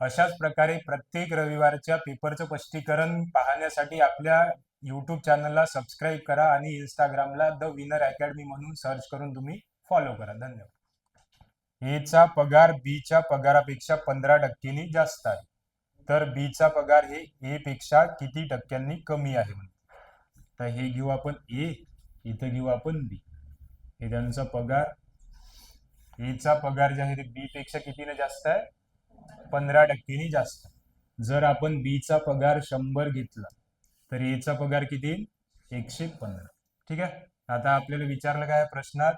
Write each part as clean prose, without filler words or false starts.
अशाच प्रकारे प्रत्येक रविवारच्या पेपरचं स्पष्टीकरण पाहण्यासाठी आपल्या यूट्यूब चॅनलला सबस्क्राईब करा आणि इंस्टाग्रामला द विनर अकॅडमी म्हणून सर्च करून तुम्ही फॉलो करा. धन्यवाद. एचा पगार बीच्या पगारापेक्षा 15% जास्त आहे, तर बीचा पगार हे ए पेक्षा किती टक्क्यांनी कमी आहे. तर हे घेऊ आपण ए, इथं घेऊ आपण बी. हे त्यांचा पगार, एचा पगार जे आहे ते बी पेक्षा कितीने जास्त आहे, 15%नी जास्त. जर आपण बीचा पगार 100 घेतला तर एचा पगार किती, 115. ठीक आहे. आता आपल्याला विचारलं काय प्रश्नात,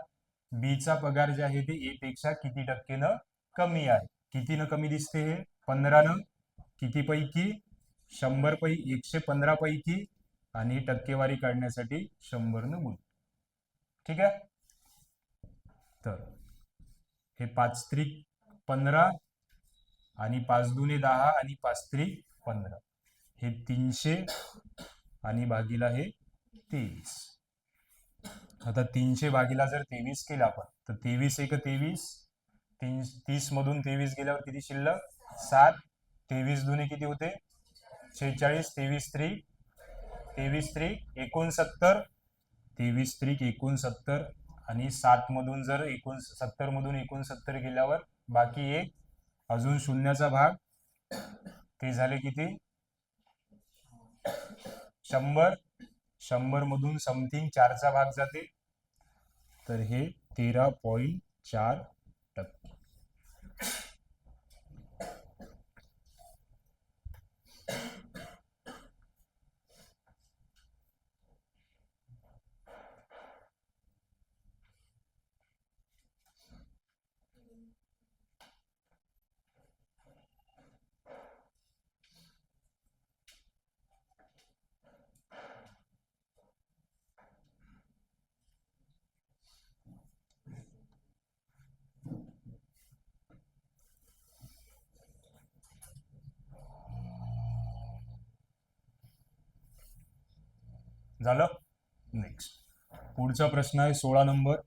बीचा पगार जे आहे ते ए पेक्षा किती टक्केनं कमी आहे. कितीनं कमी दिसते हे, 15नं. किती पैकी, 100 पैकी, 115 पैकी. आणि टक्केवारी काढण्यासाठी 100नं गुण. ठीक आहे. तर हे 5 त्रिक 15 आणि 5 दुने 10 आणि 5 त्रिक 15. हे 300 आणि भागीला हे 23. आता 300 भागीला जर 23 केलं आपण तर 23 एक 23. 30 मधून 23 गेल्यावर किती शिल्लक, 7. 23 दुने किती होते, 46. 23 त्रिक 69. 23 त्रिक 69. आणि 7 मधून जर 70 मधून 69 गेल्यावर बाकी एक, अजून शून्याचा भाग, ते झाले किती, 100. 100 मधून समथिंग 4चा भाग जाते, तर हे 13.4%. झालं. नेक्स्ट पुढचा प्रश्न आहे 16 नंबर.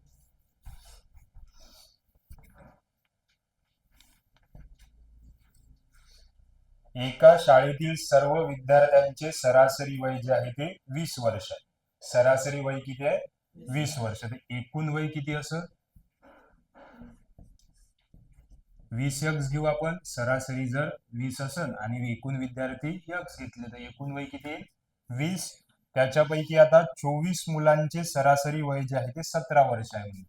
एका शाळेतील सर्व विद्यार्थ्यांचे सरासरी वय जे आहे ते 20 वर्ष आहे. सरासरी वय किती आहे, 20 वर्ष. एकूण वय किती असं, 20 यक्स घेऊ आपण. सरासरी जर 20 असन आणि एकूण विद्यार्थी यक्स घेतले तर एकूण वय किती, 20. त्याच्यापैकी आता 24 मुलांचे सरासरी वय जे आहे ते 17 वर्ष आहे.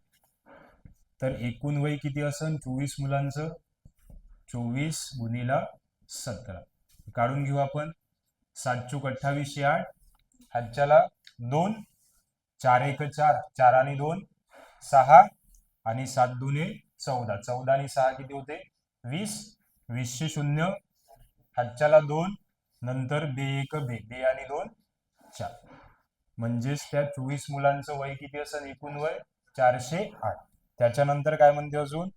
तर एकूण वय किती असन 24 मुलांचं, 24 गुणिला 17 काढून घेऊ आपण. 7 चूक 28, 8. ह्याच्याला 2, 4 एक 4, 4 आणि 2 6, आणि 7 दुने 14. 14 आणि 6 किती होते, 20. 20चे 0, ह्याच्याला 2, नंतर बे एक बे, बे आणि 2 4. म्हणजेच त्या 24 मुलांचं वय किती असेल एकूण वय, 408. त्याच्यानंतर काय म्हणते अजून,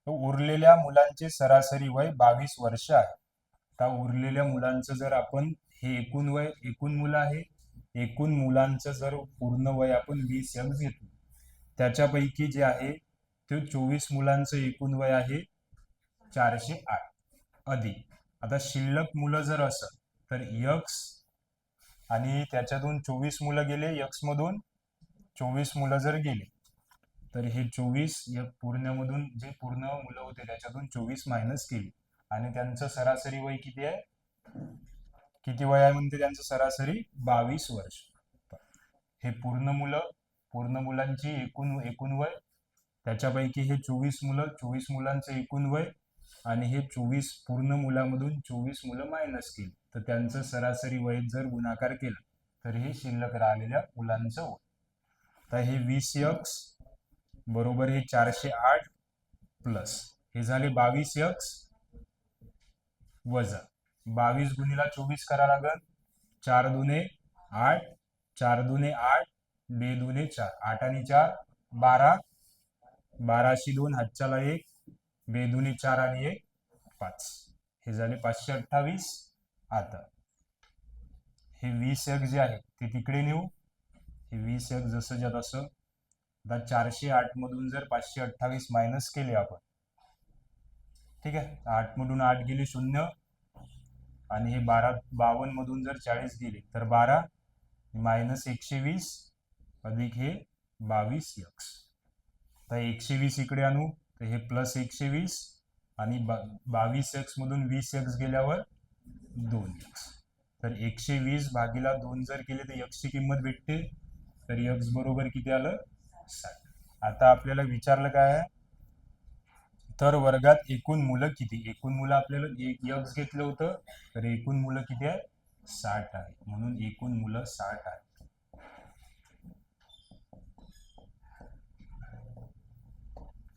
उरलेल्या मुलांचे सरासरी वय 22 वर्ष आहे. आता उरलेल्या मुलांचं जर आपण, हे एकूण वय, एकूण मुलं आहे, एकूण मुलांचं जर पूर्ण वय आपण 20 यक्स घेतलं, त्याच्यापैकी जे आहे ते 24 मुलांचं एकूण वय आहे 408 अधिक. आता शिल्लक मुलं जर असेल तर यक्स, आणि त्याच्यातून 24 मुलं गेले, यक्स मधून 24 मुलं जर गेले तर हे 24 पूर्णमधून जे पूर्ण मुलं होते त्याच्यातून 24 मायनस केली, आणि त्यांचं सरासरी वय किती आहे, किती वय आहे म्हणते त्यांचं सरासरी, 22 वर्ष. हे पूर्ण मुलं, पूर्ण मुलांची एकूण वय, त्याच्यापैकी हे 24 मुलं, 24 मुलांचं एकूण वय, आणि हे 24 पूर्ण मुलामधून 24 मुलं मायनस केली तर त्यांचं सरासरी वय जर गुणाकार केला तर हे शिल्लक राहिलेल्या मुलांचं वय. तर हे 20 यक्स बरोबर हे 408 प्लस हे झाले 22 यक्स वजा 22 गुणिला 24 करा लागल. 4 दुने 8, 4 दुने 8, 2 दुने 4, 8 आणि 4 12, 12शी 2, हातच्याला 1, 2 दुने 4 आणि 1 5. हे झाले 528. आता हे 20 यक्स जे आहे ते तिकडे नेऊ. हे 20 यक्स जसं ज्या तसं. आता 408 मधून जर 528 मायनस केले आपण, ठीक आहे, 8 मधून 8 गेले 0, आणि हे 52 मधून जर 40 गेले तर 12 मायनस 120 अधिक हे 22x. तर 120 इकडे आणू तर हे प्लस 120, आणि 22x मधून 20x गेल्यावर 2x. तर 120 भागीला 2 जर केले तर x ची किंमत भेटते, तर x बरोबर किती आलं? 60. आता आपल्याला विचारलं काय आहे, तर वर्गात एकूण मुलं किती? एकूण मुलं आपल्याला x घेतलं होतं, तर एकूण मुलं किती आहे? 60 आहे. म्हणून एकूण मुलं 60 आहे.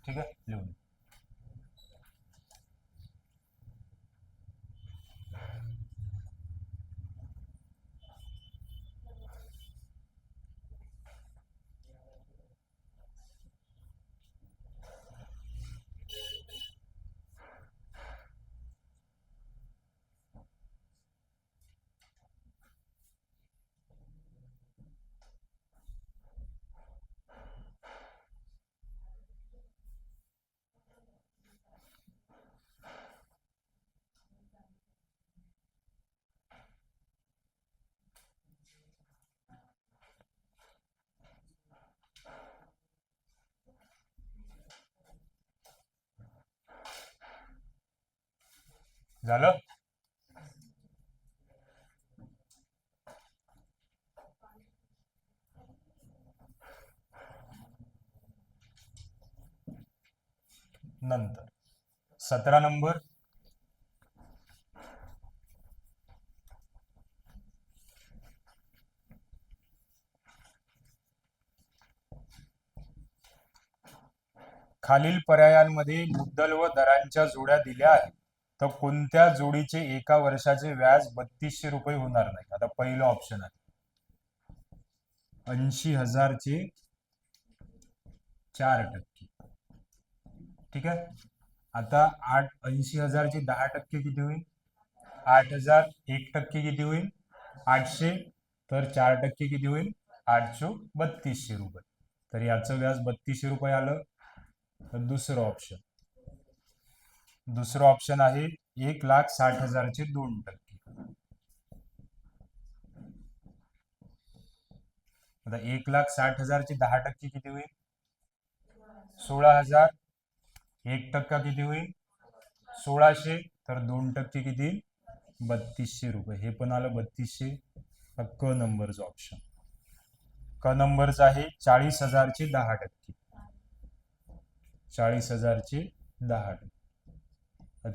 ठीक आहे, लिहून. झालं? नंतर 17 नंबर, खालील पर्यायांमध्ये मुद्दल व दरांच्या जोड्या दिल्या आहेत, तर कोणत्या जोडीचे एका वर्षाचे व्याज 3200 रुपये होणार नाही? आता पहिलं ऑप्शन आहे 80,000 चे 4%. ठीक आहे, आता 80,000 चे 10% किती होईल? 8,000. 1% किती होईल? 800. तर 4% किती होईल? 832 रुपये. तर याचं व्याज 3200 रुपये आलं. तर दुसरं ऑप्शन आहे 1,60,000 चे 2%. आता 1,60,000 चे 10% किती होईल? 16,000. 1% किती होईल? 1,600. तर 2% किती? 3200 रुपये. हे पण आलं 3200. क नंबरचं ऑप्शन. क नंबरचं आहे 40,000 चे 10%. 40,000 चे 10%.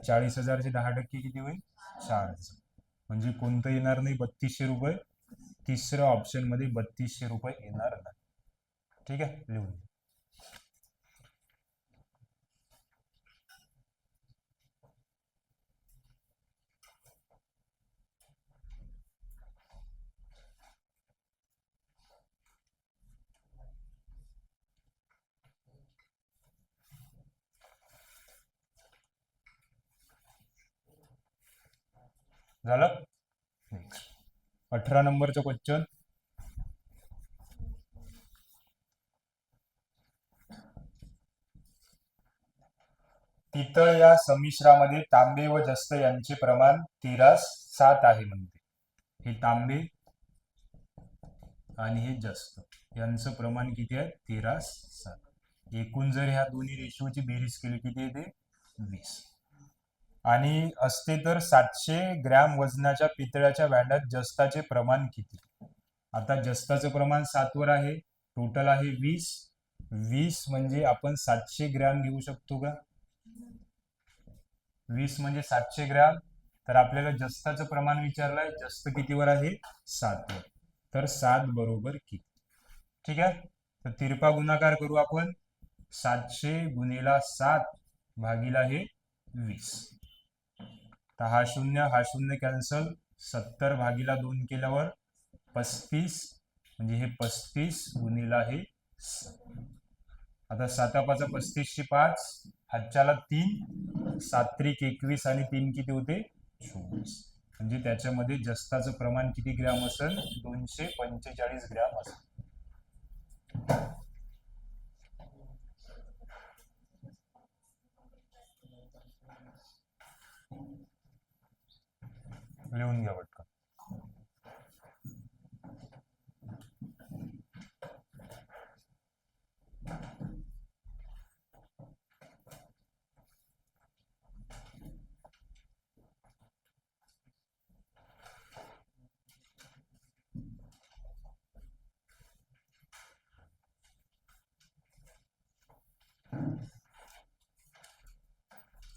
40,000 चे 10% किती होईल? 4,000. म्हणजे कोणतं येणार नाही 3200 रुपये? तिसऱ्या ऑप्शन मध्ये 3200 रुपये येणार नाही. ठीक आहे, लिहून. झालं? नेक्स्ट 18 नंबरचं क्वेश्चन. पितळ या संमिश्रामध्ये तांबे व जस्त यांचे प्रमाण 13:7 आहे म्हणते. हे तांबे आणि हे जस्त यांचं प्रमाण किती आहे? 13:7. एकूण जर ह्या दोन्ही रेशोची बेरीज केली किती येते? 20. आणि असते तर 700 ग्रॅम वजनाच्या पितळ्याच्या भांड्यात जस्ताचे प्रमाण किती? आता जस्ताचं प्रमाण 7 वर आहे, टोटल आहे 20. 20 म्हणजे आपण 700 ग्रॅम घेऊ शकतो का? 20 म्हणजे 700 ग्रॅम. तर आपल्याला जस्ताचं प्रमाण विचारलंय, जस्त कितीवर आहे? 7 वर. तर 7 बरोबर किती? ठीक आहे, तर तिरपा गुणाकार करू आपण. 700 गुणिला 7 भागीला हे 20. तर हा शून्य कॅन्सल. 70 भागीला 2 केल्यावर 35, म्हणजे हे 35 गुणिला हे 7. आता 7 35 5, हातच्याला 3, 7 21 आणि 3 किती होते? 24. म्हणजे त्याच्यामध्ये जस्ताचं प्रमाण किती ग्रॅम असेल? 245 ग्रॅम असेल. लिहून घ्या पटकन.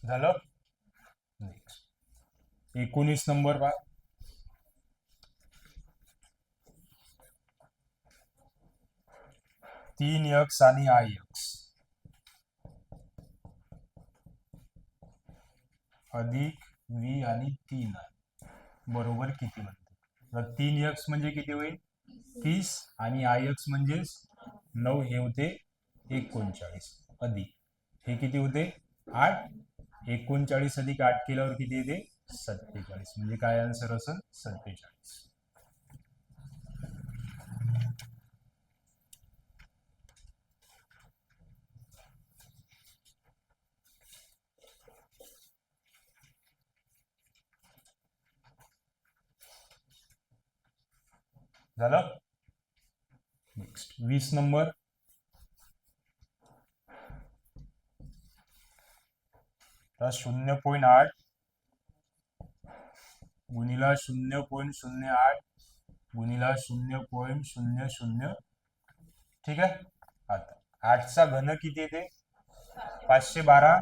झालं. नेक्स्ट 19 नंबर पहा. 3x आणि ix अधिक v आणि 3i बरोबर किती म्हणते. तर 3x म्हणजे किती होईल 30 आणि ix म्हणजे 9 हे होते 39 अधिक हे किती होते 8. 39 अधिक 8 केल्यावर किती येते 47 म्हणजे काय आन्सर असेल 47. झालं. Next 20 number. तर 0.8 गुणिला 0.08 गुणिला 0.00. ठीक आहे. आता 8चा घन किती येते 512.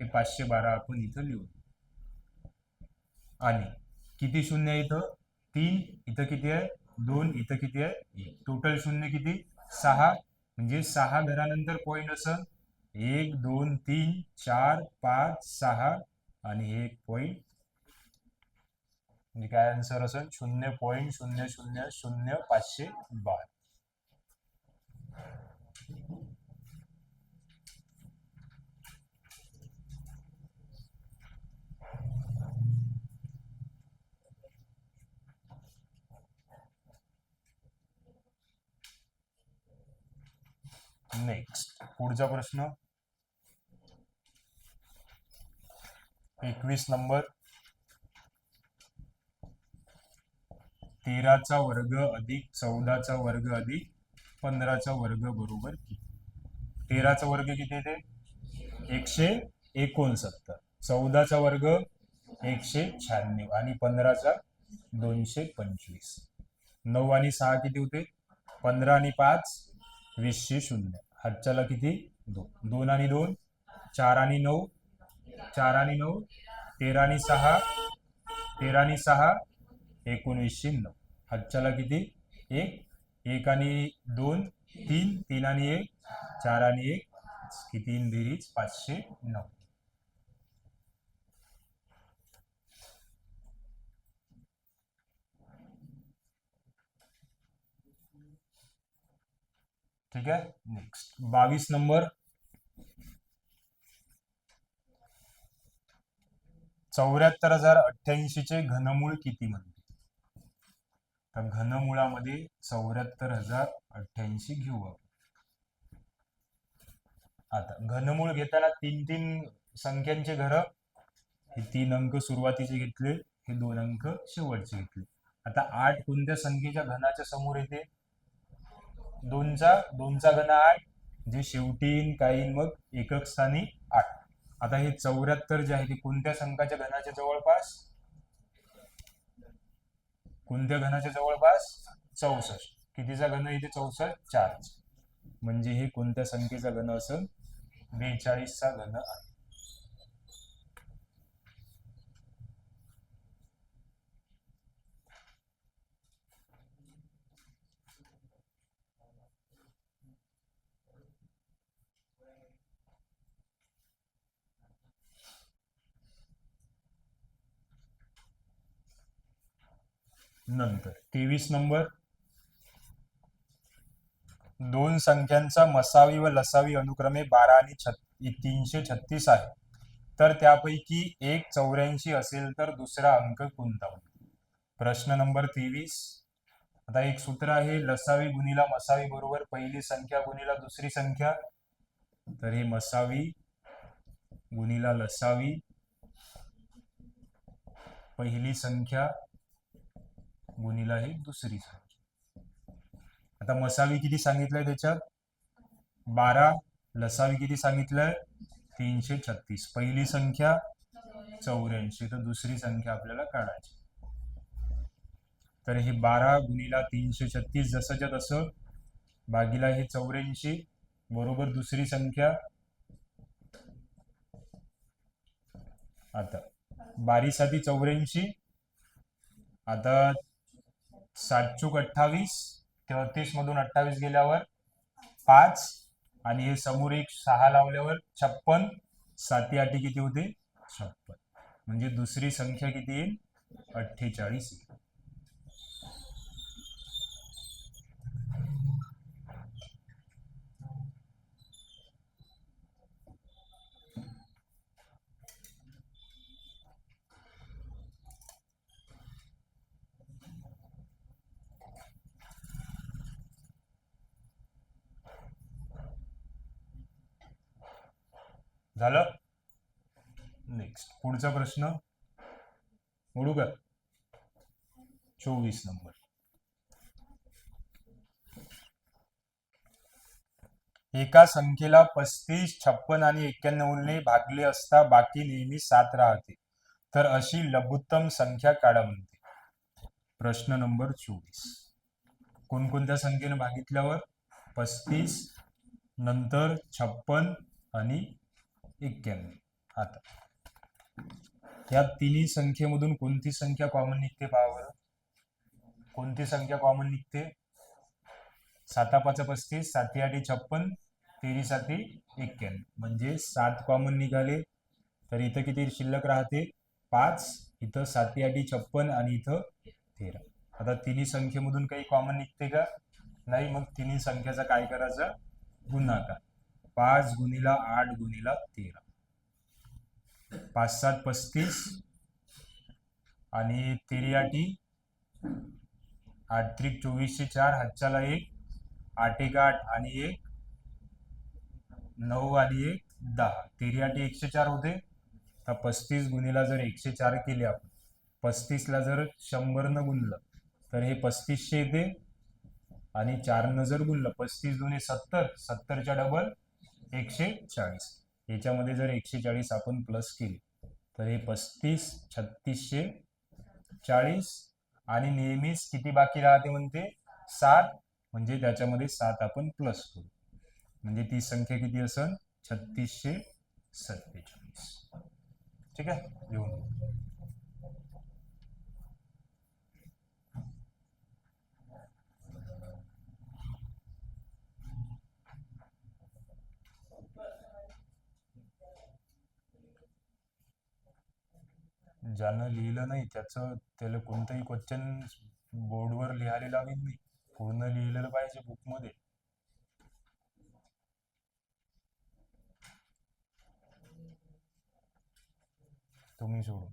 हे 512 आपण इथं लिहू. आणि किती शून्य आहे इथं 3. इथं किती आहे 2. इथं किती आहे 1. टोटल शून्य किती 6. म्हणजे 6 घरानंतर पॉईंट असं 1 2 3 4 5 6 आणि हे एक पॉईंट. म्हणजे काय आन्सर असेल 0.000512. नेक्स्ट पुढचा प्रश्न 21 नंबर. 13चा वर्ग अधिक 14चा वर्ग अधिक 15चा वर्ग बरोबर किती. 13चा वर्ग किती येते 169. 14चा वर्ग 196 आणि 15चा 225. 9 आणि 6 किती होते 15 आणि 5 20 हातच्याला किती 2. 2 आणि 2 4 आणि 9 4 आणि 9 13 आणि 6 13 आणि 6 1909. हातच्याला किती 1. 1 आणि 2 3 3 आणि 1 4 आणि 1 किती बेरीज 509. ठीक आहे. Next 22 number. 74,088 चे घनमूळ किती म्हणते. तर घनमुळामध्ये 74,088 घेऊ आपण. आता घनमूळ घेताना 3 संख्यांचे घर. हे 3 अंक सुरुवातीचे घेतले हे 2 अंक शेवटचे घेतले. आता 8 कोणत्या संख्येच्या घनाच्या समोर येते 2चा घन 8 जे शेवटी काही मग एकक स्थानी 8. आता हे 74 जे आहे ते कोणत्या संख्याच्या घनाच्या जवळपास कोणत्या घनाच्या जवळपास 64. कितीचा घन इथे 64 4. म्हणजे हे कोणत्या संख्येचा घन असेल 42चा घन आहे. नंतर 23 नंबर. 2 संख्यांचा मसावी व लसावी अनुक्रमे 12 आणि 336 आहे. तर त्यापैकी एक 84 असेल तर दुसरा अंक कोणता. प्रश्न नंबर 23. आता एक सूत्र आहे लसावी गुणिला मसावी बरोबर पहिली संख्या गुणिला दुसरी संख्या. तर हे मसावी गुणिला लसावी पहिली संख्या गुणिला ही दुसरी संख्या. आता मसावी किती सांगितलंय त्याच्यात 12, लसावी किती सांगितलंय 336. पहिली संख्या 84, तर दुसरी संख्या आपल्याला काढायची. तर हे 12 गुणिला 336 जसंच्या तसं भागीला हे 84 बरोबर दुसरी संख्या. आता 12 साठी 84, आता 7 चूक 28, 33 मधून 28 गेल्यावर 5 आणि हे समोर एक 6 लावल्यावर 56, 7 8 किती होते 56, म्हणजे दुसरी संख्या किती येईल 48 येईल. झालं. नेक्स्ट पुढचा प्रश्न ओढू का 24 नंबर. एका संख्येला 35, 56 आणि 91 ने भागले असता बाकी नेहमी 7 राहते, तर अशी लघुत्तम संख्या काढा म्हणते. प्रश्न नंबर 24. कोणकोणत्या संख्येने भागितल्यावर 35, नंतर 56 आणि 91. आता या तिन्ही संख्येमधून कोणती संख्या कॉमन निघते पहा बरं. कोणती संख्या कॉमन निघते 7 5 35, 7 8 56, 13 7 91, म्हणजे 7 कॉमन निघाले. तर इथं किती शिल्लक राहते 5, इथं 7 8 56 आणि इथं 13. आता तिन्ही संख्येमधून काही कॉमन निघते का नाही, मग तिन्ही संख्याचा काय करायचा गुणाकार. 5 गुणिला 8 गुणिला 13, 5 7 35 आणि 13 8 8 त्रिक 24 4, हातच्याला 1, 8 1 8 आणि 1 9 आणि 1 10, 13 8 104 होते. तर 35 गुणिला जर 104 केले आपण, 35 ला जर 100 न गुणलं तर हे 3500 येते, आणि 4 न जर गुणलं 35 दुने 70, 70 च्या डबल 140, याच्यामध्ये जर 140 आपण प्लस केली तर हे 35 3640, आणि नेहमीच किती बाकी राहते म्हणते 7, म्हणजे त्याच्यामध्ये 7 आपण प्लस करू, म्हणजे ती संख्या किती असेल 3647. ठीक आहे, लिहून ज्यानं लिहिलं नाही त्याला कोणतंही क्वेश्चन बोर्डवर लिहायला लावीन मी, पूर्ण लिहिलेलं पाहिजे बुकमध्ये. तुम्ही सोडून.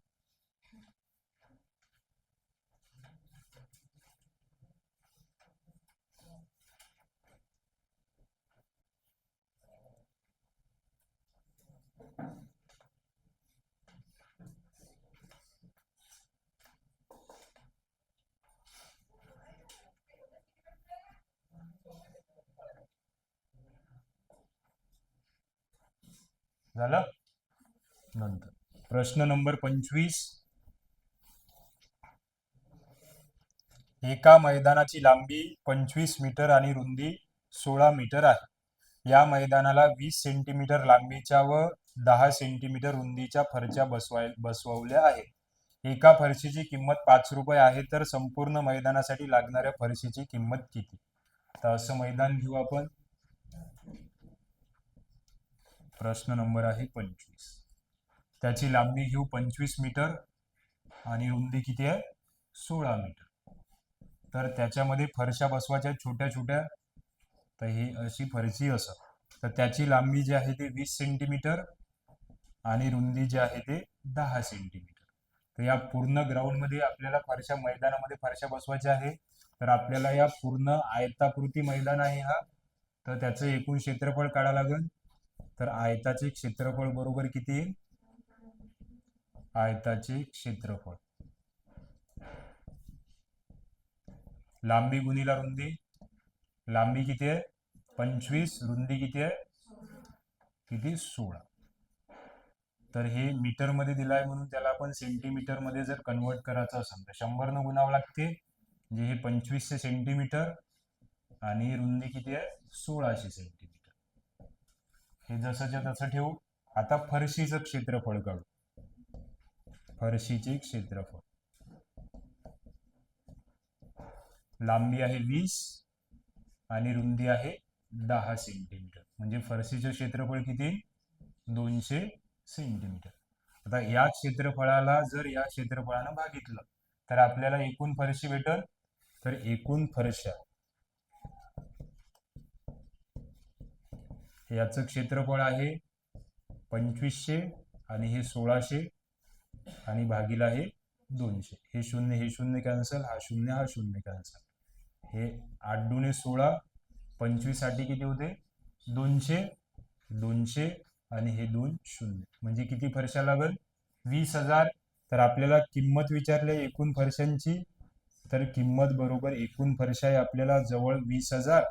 झालं. नंतर प्रश्न नंबर 25. एका मैदानाची लांबी 25 मीटर आणि रुंदी 16 मीटर आहे. या मैदानाला 20 सेंटीमीटर लांबीच्या व 10 सेंटीमीटर रुंदीच्या फरच्या बसवल्या आहेत. एका फरशीची किंमत 5 रुपये आहे, तर संपूर्ण मैदानासाठी लागणाऱ्या फरशीची किंमत किती. तर असं मैदान घेऊ आपण. प्रश्न नंबर आहे 25. त्याची लांबी घेऊ 25 मीटर आणि रुंदी किती आहे 16 मीटर. तर त्याच्यामध्ये फरशा बसवायच्या छोट्या छोट्या, तर ही अशी फरशी असं, तर त्याची लांबी जी आहे ते 20 सेंटीमीटर आणि रुंदी जी आहे ते 10 सेंटीमीटर. तर या पूर्ण ग्राउंडमध्ये आपल्याला फरशा, मैदानामध्ये फरशा बसवायच्या आहे. तर आपल्याला या पूर्ण आयताकृती मैदान आहे हा, तर त्याचं एकूण क्षेत्रफळ काढा लागेल. तर आयताचे क्षेत्रफळ बरोबर किती, आयताचे क्षेत्रफळ लांबी गुणिला रुंदी, लांबी किती आहे 25, रुंदी किती आहे किती 16. तर हे मीटर मध्ये दिलाय म्हणून त्याला आपण सेंटीमीटर मध्ये जर कन्वर्ट करायचं असेल तर 100 न गुणावं लागते. म्हणजे हे 2500 सेंटीमीटर आणि रुंदी किती आहे 1600 सेंटीमीटर. हे जसंच्या तसं ठेवू. आता फरशीचं क्षेत्रफळ काढू. फरशीचे क्षेत्रफळ, लांबी आहे 20 आणि रुंदी आहे 10 सेंटीमीटर. म्हणजे फरशीचं क्षेत्रफळ किती 200 सेंटीमीटर. आता या क्षेत्रफळाला जर या क्षेत्रफळानं भागितलं तर आपल्याला एकूण फरशी भेटल. तर एकूण फरशा याचं क्षेत्रफळ आहे 2500 आणि हे 1600 आणि भागीला आहे 200. हे शून्य कॅन्सल, हा शून्य कॅन्सल. हे 8 दुणे 16, 25 साठी किती होते 200, 200 आणि हे 2 शून्य. म्हणजे किती फरशा लागल 20,000. तर आपल्याला किंमत विचारली एकूण फरशांची. तर किंमत बरोबर एकूण फरशा आहे आपल्याला जवळ 20,000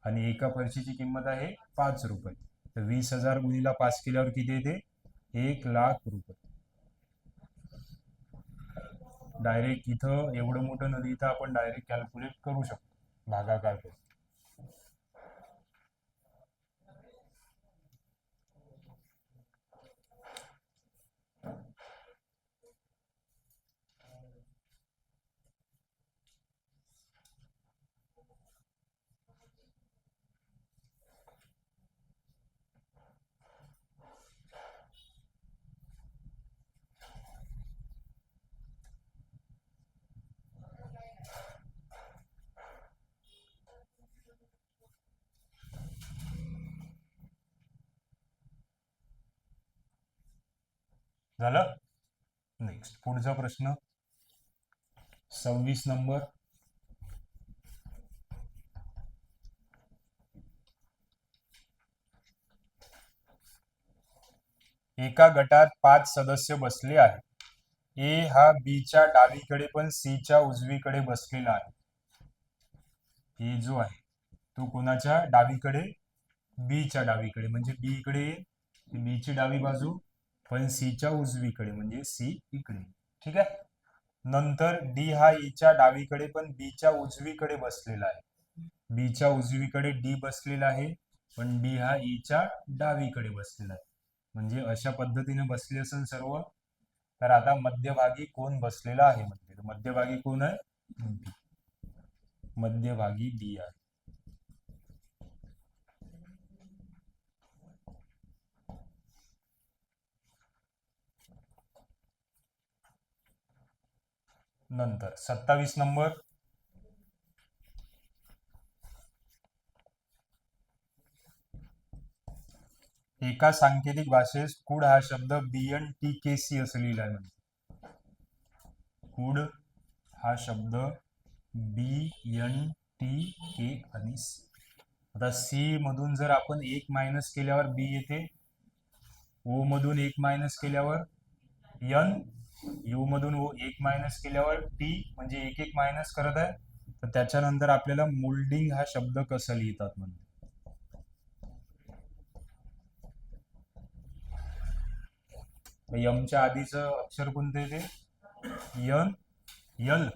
आणि एका फरशीची किंमत आहे 5 रुपये. तर 20,000 गुणिला 5 केल्यावर किती येते 1,00,000 रुपये. डायरेक्ट इथं एवढं मोठं नदी इथं आपण डायरेक्ट कॅल्क्युलेट करू शकतो भागाकार करून. झालं. नेक्स्ट पुढचा प्रश्न 26 नंबर. एका गटात 5 सदस्य बसले आहेत. ए हा बी च्या डावीकडे पण सी च्या उजवीकडे बसलेला आहे. ए जो आहे तो कोणाच्या डावीकडे बी च्या डावीकडे, म्हणजे बी इकडे बी ची डावी बाजू, पण सी च्या उजवीकडे म्हणजे सी इकडे. ठीक आहे. नंतर डी हा ई च्या डावीकडे पण बी च्या उजवीकडे बसलेला आहे. बी च्या उजवीकडे डी बसलेला आहे पण डी हा ई च्या डावीकडे बसलेला आहे. म्हणजे अशा पद्धतीने बसले असेल सर्व. तर आता मध्यभागी कोण बसलेला आहे म्हणजे मध्यभागी कोण आहे बी. मध्यभागी बी आहे. नंतर 27 नंबर. एका सांकेतिक भाषेत कूड हा शब्द BNTKC असं लिहिला आहे. कूड हा शब्द BNTK आणि सी. आता सी मधून जर आपण 1 मायनस केल्यावर बी येते, ओ मधून 1 मायनस केल्यावर एन, यू मधून 1 मायनस केल्यावर टी, म्हणजे 1 मायनस करत आहे. तर त्याच्यानंतर आपल्याला मोल्डिंग हा शब्द कसा लिहितात म्हणजे यमच्या आधीचं अक्षर कोणतं येते यन, यल.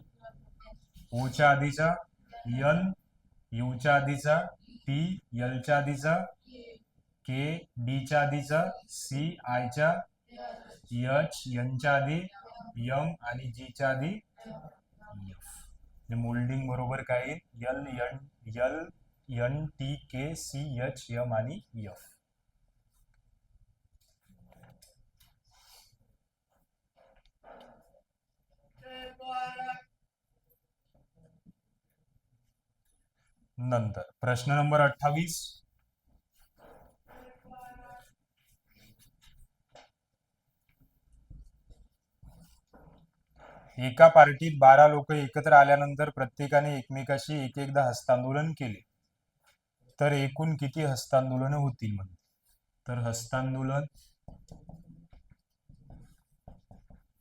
ओच्या आधीचा यन, यूच्या आधीचा टी, यलच्या आधीचा के, डी च्या आधीचा सी, आय च्या एच, एनच्या आधी यम आणि जी च्या आधी एफ. मोल्डिंग बरोबर काय यल एन टी के सी एच एम आणि एफ. नंतर प्रश्न नंबर 28. एका पार्टीत 12 लोक एकत्र आल्यानंतर प्रत्येकाने एकमेकाशी एकदा हस्तांदोलन केले तर एकूण किती हस्तांदोलन होतील म्हणजे. तर हस्तांदोलन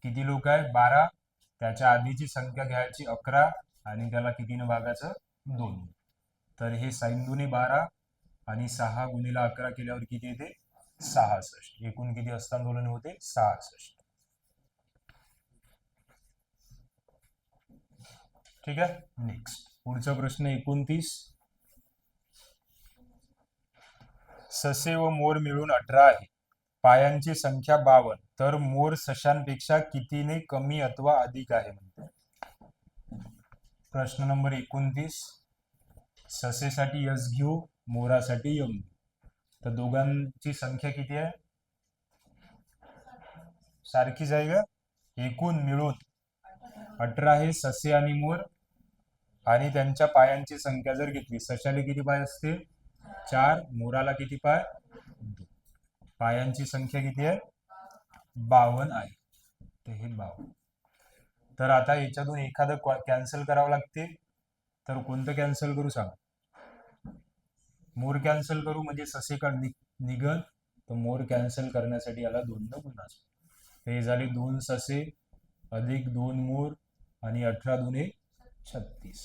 किती लोक आहे 12, त्याच्या आधीची संख्या घ्यायची 11 आणि त्याला कितीने भागायचं 2. तर हे साइन 2 12 आणि 6 गुणिले 11 केल्यावर किती येते 66. एकूण किती हस्तांदोलन होते 66. ठीक आहे. नेक्स्ट पुढचा प्रश्न 29. ससे व मोर मिळून 18 आहे. पायांची संख्या 52. तर मोर सशांपेक्षा कितीने कमी अथवा अधिक आहे म्हणते. प्रश्न नंबर 29. ससेसाठी यस घेऊ, मोरासाठी यम घेऊ. तर दोघांची संख्या किती आहे सारखीच आहे का. एकूण मिळून 18 आहे ससे आणि मोर. आणि त्यांच्या पायांची संख्या जर घेतली, सशाला किती पाय असते 4, मोराला किती पाय 2. पायांची संख्या किती आहे 52 आहे. तर हे 52. तर आता याच्यातून एखादं कॅन्सल करावं लागते. तर कोणतं कॅन्सल करू सांग. मोर कॅन्सल करू म्हणजे ससे का निघल. तर मोर कॅन्सल करण्यासाठी याला 2 न गुणाच. हे झाले 2 ससे अधिक 2 मोर आणि 18 दुने 36.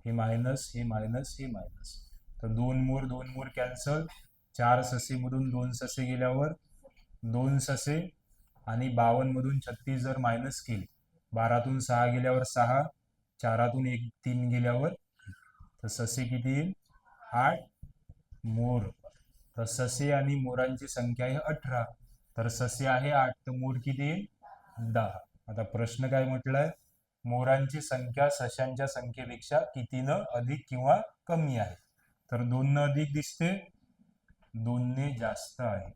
हे मायनस हे मायनस हे मायनस. तर 2 मोर कॅन्सल. 4 ससे मधून 2 ससे गेल्यावर 2 ससे आणि 52 मधून 36 जर मायनस केले, 12तून 6 गेल्यावर 6, 4तून 1 3 गेल्यावर, तर ससे किती येईल 8, मोर. तर ससे आणि मोरांची संख्या आहे 18. तर ससे आहे 8, तर मोर किती येईल 10. आता प्रश्न काय म्हटलाय, मोरांची संख्या सशांच्या संख्येपेक्षा कितीनं अधिक किंवा कमी आहे. तर 2 न अधिक दिसते, 2 ने जास्त आहे.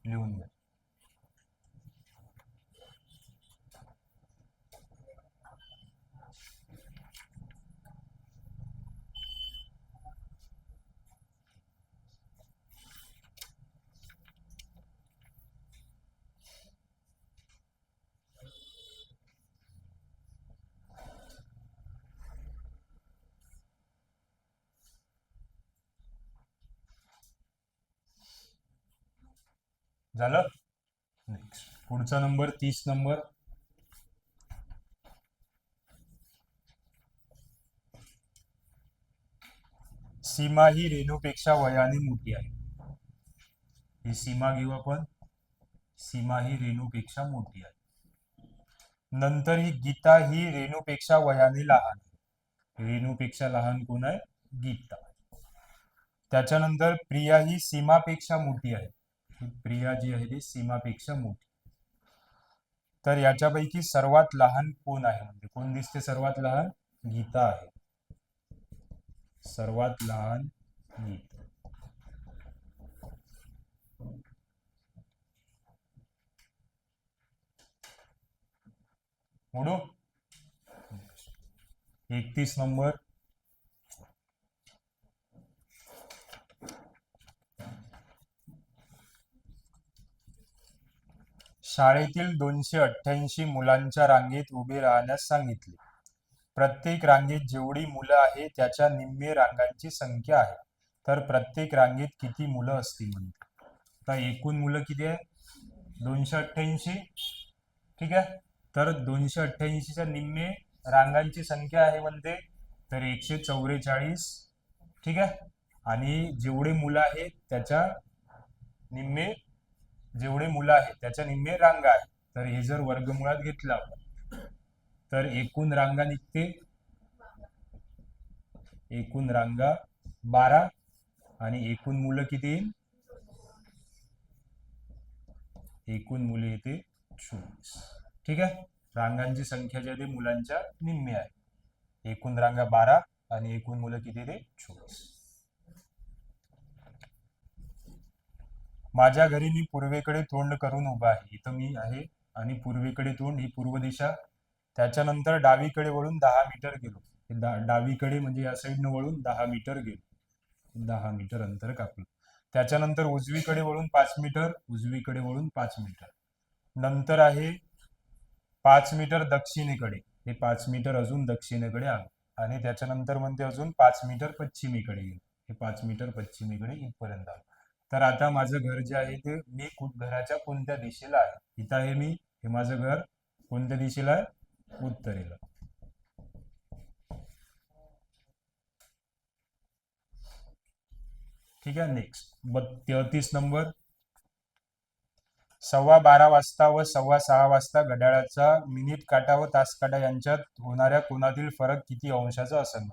लिहून घ्या. झालं. नेक्स्ट पुढचा नंबर 30 नंबर. सीमा ही रेणूपेक्षा वयाने मोठी आहे. ही सीमा घेऊ आपण. सीमा ही रेणूपेक्षा मोठी आहे. नंतर ही गीता ही रेणूपेक्षा वयाने लहान. रेणूपेक्षा लहान कोण आहे गीता. त्याच्यानंतर प्रिया ही सीमापेक्षा मोठी आहे. प्रिया जी आहे ती सीमापेक्षा मोठी. तर याच्यापैकी सर्वात लहान कोण आहे म्हणजे कोण दिसते सर्वात लहान गीता आहे. सर्वात लहान गीता. मोडू. 31 नंबर. शाळेतील 288 मुलांच्या रांगेत उभे राहण्यास सांगितले. प्रत्येक रांगेत जेवढी मुलं आहे त्याच्या निम्मे रांगांची संख्या आहे. तर प्रत्येक रांगेत किती मुलं असतील म्हणते. आता एकूण मुलं किती आहे 288. ठीक आहे. तर 288च्या निम्मे रांगांची संख्या आहे म्हणते तर 144. ठीक आहे. आणि जेवढे मुलं आहेत त्याच्या निम्मे जेवढे मुलं आहेत त्याच्या निम्मे रांगा आहेत. तर हे जर वर्गमुळात घेतलं आपण तर एकूण रांगा निघते. एकूण रांगा 12 आणि एकूण मुलं किती येईल एकूण मुले येते 24. ठीक आहे. रांगांची संख्या जी आहे मुलांच्या निम्मे आहे. एकूण रांगा 12 आणि एकूण मुलं किती ते 24. माझ्या घरी मी पूर्वेकडे तोंड करून उभा आहे. इथं मी आहे आणि पूर्वेकडे तोंड ही पूर्व दिशा. त्याच्यानंतर डावीकडे वळून 10 मीटर गेलो. डावीकडे म्हणजे या साईडनं वळून 10 मीटर गेलो. 10 मीटर अंतर कापलं. त्याच्यानंतर उजवीकडे वळून 5 मीटर. उजवीकडे वळून 5 मीटर. नंतर आहे 5 मीटर दक्षिणेकडे. हे 5 मीटर अजून दक्षिणेकडे आलं. आणि त्याच्यानंतर म्हणते अजून 5 मीटर पश्चिमेकडे गेलो. हे 5 मीटर पश्चिमेकडे इथपर्यंत आलं. तर आता माझं घर जे आहे ते मी घराच्या कोणत्या दिशेला आहे. इथं आहे मी हे माझं घर कोणत्या दिशेला आहे? उत्तरेला. ठीक आहे. Next 33 number. 12:15 वाजता व 6:15 वाजता घड्याळाचा मिनिट काटा व तास काटा यांच्यात होणाऱ्या कोनातील फरक किती अंशाचा असेल?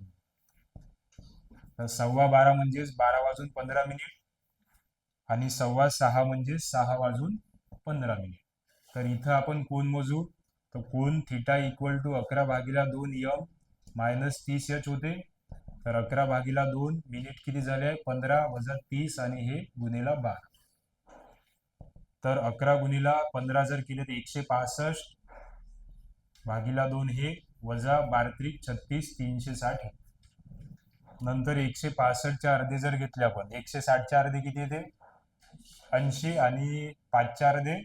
तर 12:15 म्हणजेच 12:15 आणि 6:15 म्हणजे 6:15. तर इथं आपण कोण मोजू? तर कोण theta equal to 11/2 m minus 30h होते. तर 11/2 मिनिट किती झाले? 15 वजा 30 आणि हे गुणिला 12. तर 11 गुणिला 15 जर केले तर 165 भागिला 2 हे वजा 12 36 360. नंतर 165च्या अर्धे जर घेतले आपण, 160च्या अर्धे किती येते? 80 आणि 5च्या अर्धे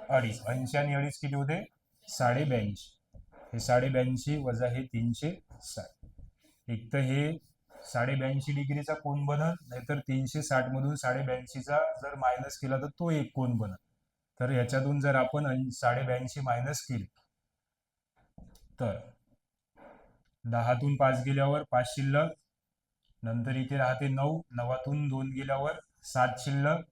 2.5. 80 आणि 2.5 किती होते? 82.5. हे 82 वजा हे 360. एक तर हे 82 डिग्रीचा कोन बनल, नाहीतर 360 मधून 82चा जर मायनस केला तर तो एक कोन बनल. तर ह्याच्यातून जर आपण 82 मायनस केली तर 10तून 5 गेल्यावर 5 शिल्लक. नंतर इथे राहते 9, 9तून 2 गेल्यावर 7 शिल्लक.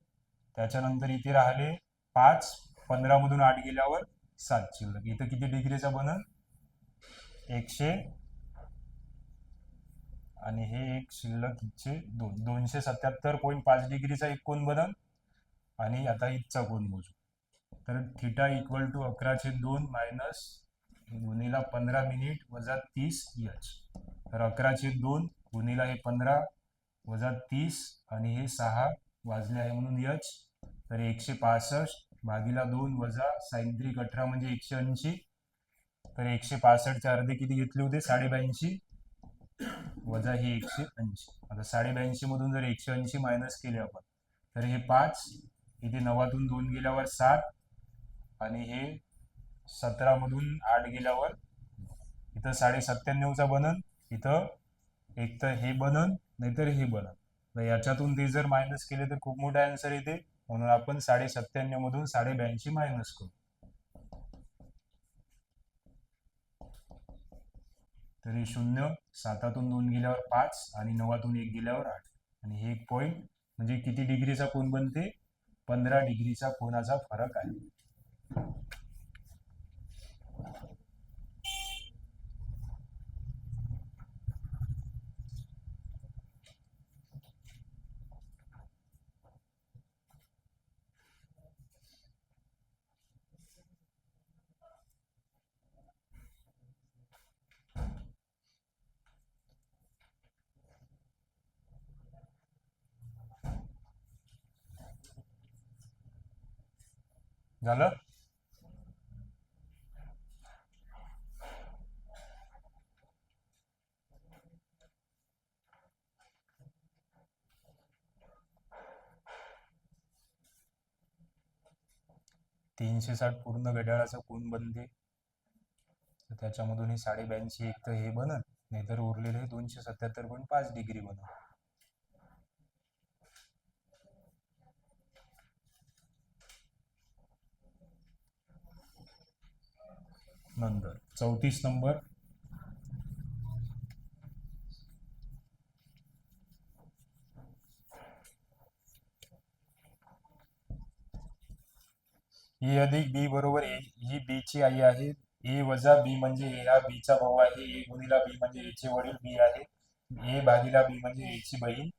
त्याच्यानंतर इथे राहिले 5, 15 मधून 8 गेल्यावर 7 शिल्लक. इथं किती डिग्रीचा बनल? 100 आणि हे एक शिल्लक 277.5 डिग्रीचा एक कोन बनल. आणि आता इथचा कोन मोजू. तर थिटा इक्वल टू 11/2 मायनस गुणिला 15 मिनिट वजा 30h. तर 11/2 गुणिला हे 15 वजा 30 आणि हे 6 वाजले आहे म्हणून h. तर 165 भागिला 2 वजा 3 म्हणजे 180. तर 165च्या अर्धे किती घेतले होते? 82 वजा हे 180. आता 82 मधून जर 180 मायनस केले आपण तर हे 5, इथे 9तून 2 गेल्यावर 7 आणि हे 17 मधून 8 गेल्यावर इथं 97.5चा बनन. इथं एक तर हे बनन नाहीतर हे बनन. तर याच्यातून ते जर मायनस केले तर खूप मोठा आन्सर येते, म्हणून आपण 97.5 मधून 82 मायनस करू. तर हे 0, 7तून 2 गेल्यावर 5 आणि 9तून 1 गेल्यावर 8. आणि हे एक पॉईंट म्हणजे किती डिग्रीचा कोन बनते? 15 डिग्रीचा कोनाचा फरक आहे. झालं? ,360 पूर्ण घड्याळाचा कोन बनते. तर त्याच्यामधून हे 82 एक तर हे बनल, नाहीतर उरलेले 277.5 डिग्री बनल. नंतर 34 नंबर. ए अधिक बी बरोबर ए. ही बी ची आई आहे. ए वजा बी म्हणजे ए हा बी चा भाऊ आहे. ए गुणिला बी म्हणजे ए चे वडील बी आहे. ए भागिला बी म्हणजे ए ची बहीण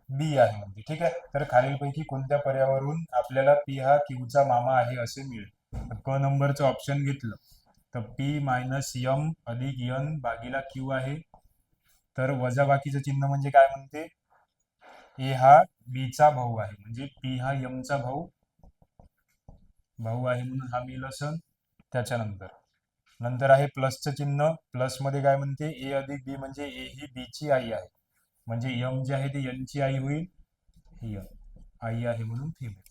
बी आहे म्हणजे. ठीक आहे. तर खालीलपैकी कोणत्या पर्यावरून आपल्याला पी हा क्यूचा मामा आहे असे मिळेल? क नंबरचं ऑप्शन घेतलं तर पी मायनस यम अधिक यन भागिला क्यू आहे. तर वजा बाकीचं चिन्ह म्हणजे काय म्हणते? ए हा बी चा भाऊ आहे म्हणजे पी हा यम चा भाऊ आहे म्हणून हा मिळेल असं. त्याच्यानंतर नंतर आहे प्लसचं चिन्ह. प्लस मध्ये काय म्हणते? ए अधिक बी म्हणजे ए ही बी ची आई आहे म्हणजे यम जे आहे ते यन ची आई होईल. ही आई आहे म्हणून फिमेल.